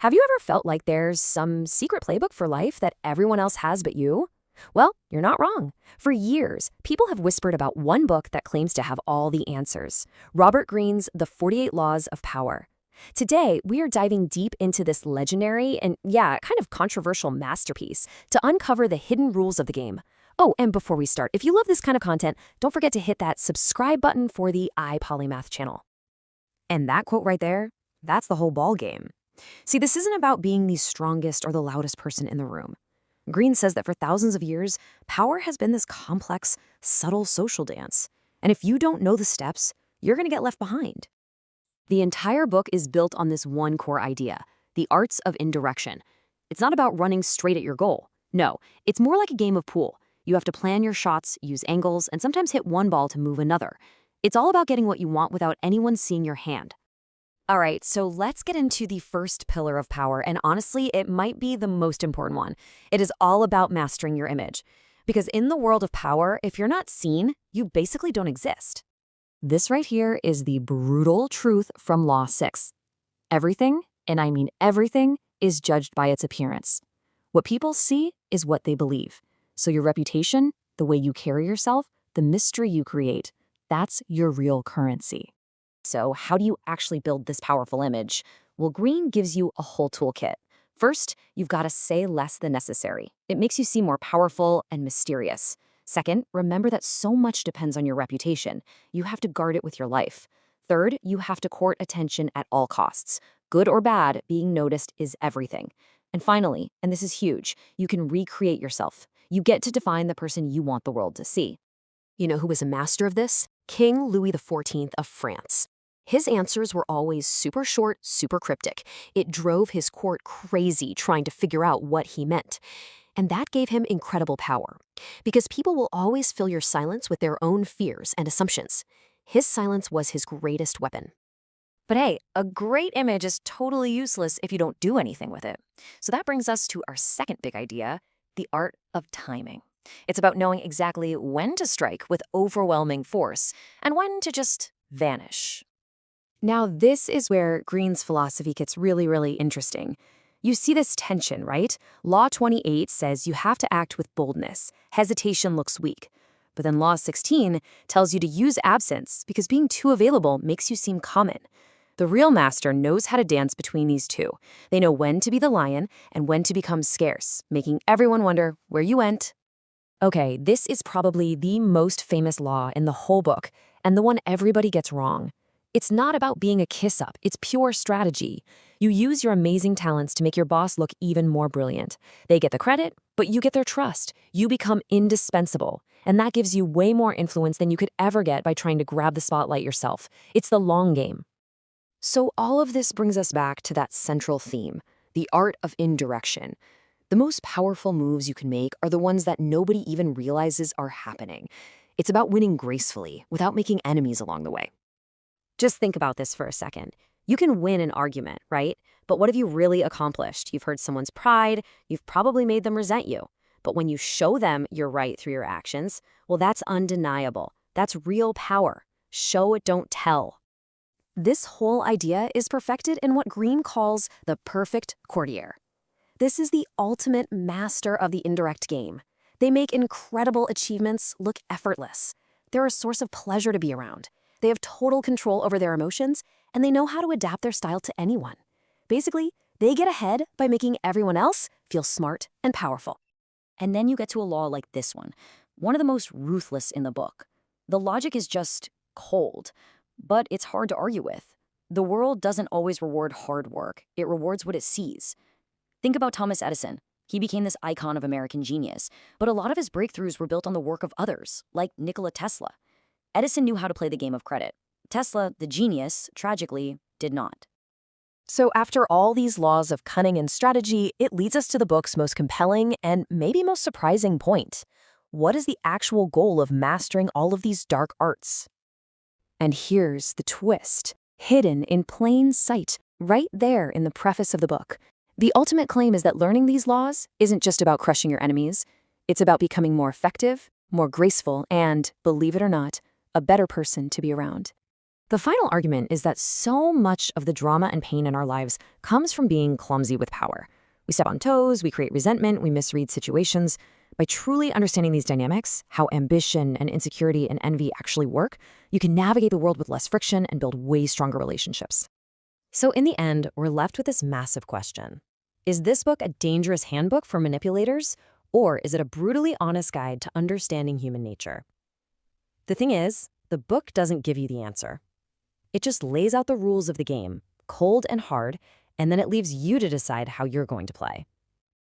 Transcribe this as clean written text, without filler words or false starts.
Have you ever felt like there's some secret playbook for life that everyone else has but you? Well, you're not wrong. For years, people have whispered about one book that claims to have all the answers: Robert Greene's The 48 Laws of Power. Today, we are diving deep into this legendary and, kind of controversial masterpiece to uncover the hidden rules of the game. Oh, and before we start, if you love this kind of content, don't forget to hit that subscribe button for the iPolymath channel. And that quote right there, that's the whole ball game. See, this isn't about being the strongest or the loudest person in the room. Greene says that for thousands of years, power has been this complex, subtle social dance. And if you don't know the steps, you're going to get left behind. The entire book is built on this one core idea: the arts of indirection. It's not about running straight at your goal. No, it's more like a game of pool. You have to plan your shots, use angles, and sometimes hit one ball to move another. It's all about getting what you want without anyone seeing your hand. All right, so let's get into the first pillar of power, and honestly, it might be the most important one. It is all about mastering your image. Because in the world of power, if you're not seen, you basically don't exist. This right here is the brutal truth from Law 6. Everything, and I mean everything, is judged by its appearance. What people see is what they believe. So your reputation, the way you carry yourself, the mystery you create, that's your real currency. So how do you actually build this powerful image? Well, Greene gives you a whole toolkit. First, you've got to say less than necessary. It makes you seem more powerful and mysterious. Second, remember that so much depends on your reputation. You have to guard it with your life. Third, you have to court attention at all costs. Good or bad, being noticed is everything. And finally, and this is huge, you can recreate yourself. You get to define the person you want the world to see. You know who was a master of this? King Louis XIV of France. His answers were always super short, super cryptic. It drove his court crazy trying to figure out what he meant. And that gave him incredible power, because people will always fill your silence with their own fears and assumptions. His silence was his greatest weapon. But hey, a great image is totally useless if you don't do anything with it. So that brings us to our second big idea: the art of timing. It's about knowing exactly when to strike with overwhelming force and when to just vanish. Now, this is where Greene's philosophy gets really interesting. You see this tension, right? Law 28 says you have to act with boldness. Hesitation looks weak. But then Law 16 tells you to use absence because being too available makes you seem common. The real master knows how to dance between these two. They know when to be the lion and when to become scarce, making everyone wonder where you went. Okay, this is probably the most famous law in the whole book, and the one everybody gets wrong. It's not about being a kiss-up, it's pure strategy. You use your amazing talents to make your boss look even more brilliant. They get the credit, but you get their trust. You become indispensable, and that gives you way more influence than you could ever get by trying to grab the spotlight yourself. It's the long game. So all of this brings us back to that central theme: the art of indirection. The most powerful moves you can make are the ones that nobody even realizes are happening. It's about winning gracefully without making enemies along the way. Just think about this for a second. You can win an argument, right? But what have you really accomplished? You've hurt someone's pride, you've probably made them resent you. But when you show them you're right through your actions, well, that's undeniable. That's real power. Show it, don't tell. This whole idea is perfected in what Greene calls the perfect courtier. This is the ultimate master of the indirect game. They make incredible achievements look effortless. They're a source of pleasure to be around. They have total control over their emotions, and they know how to adapt their style to anyone. Basically, they get ahead by making everyone else feel smart and powerful. And then you get to a law like this one of the most ruthless in the book. The logic is just cold, but it's hard to argue with. The world doesn't always reward hard work. It rewards what it sees. Think about Thomas Edison. He became this icon of American genius, but a lot of his breakthroughs were built on the work of others, like Nikola Tesla. Edison knew how to play the game of credit. Tesla, the genius, tragically, did not. So after all these laws of cunning and strategy, it leads us to the book's most compelling and maybe most surprising point. What is the actual goal of mastering all of these dark arts? And here's the twist, hidden in plain sight, right there in the preface of the book. The ultimate claim is that learning these laws isn't just about crushing your enemies. It's about becoming more effective, more graceful, and, believe it or not, a better person to be around. The final argument is that so much of the drama and pain in our lives comes from being clumsy with power. We step on toes, we create resentment, we misread situations. By truly understanding these dynamics, how ambition and insecurity and envy actually work, you can navigate the world with less friction and build way stronger relationships. So in the end, we're left with this massive question. Is this book a dangerous handbook for manipulators, or is it a brutally honest guide to understanding human nature? The thing is, the book doesn't give you the answer. It just lays out the rules of the game, cold and hard, and then it leaves you to decide how you're going to play.